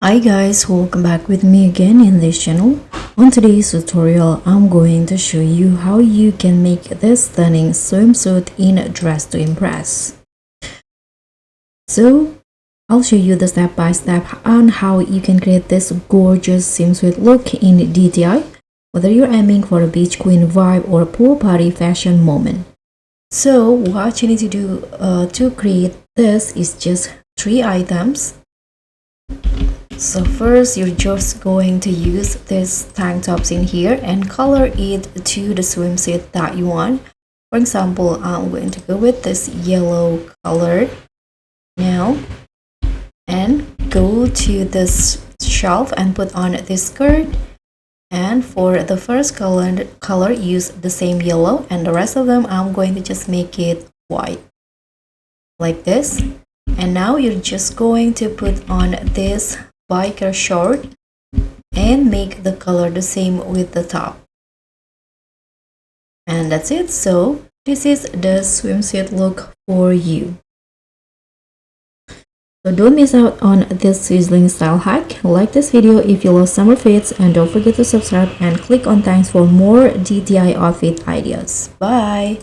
Hi guys, welcome back with me again in this channel. On today's tutorial, I'm going to show you how you can make this stunning swimsuit in Dress to Impress. So, I'll show you the step-by-step on how you can create this gorgeous swimsuit look in DTI, whether you're aiming for a beach queen vibe or a pool party fashion moment. So, what you need to do to create this is just 3 items. So first, you're just going to use this tank tops in here and color it to the swimsuit that you want. For example, I'm going to go with this yellow color now and go to this shelf and put on this skirt. And for the first color, use the same yellow, and the rest of them I'm going to just make it white like this. And now you're just going to put on this biker short and make the color the same with the top, and that's it. So this is the swimsuit look for you. So don't miss out on this sizzling style hack. Like this video if you love summer fits, and don't forget to subscribe and click on thanks for more DTI outfit ideas. Bye.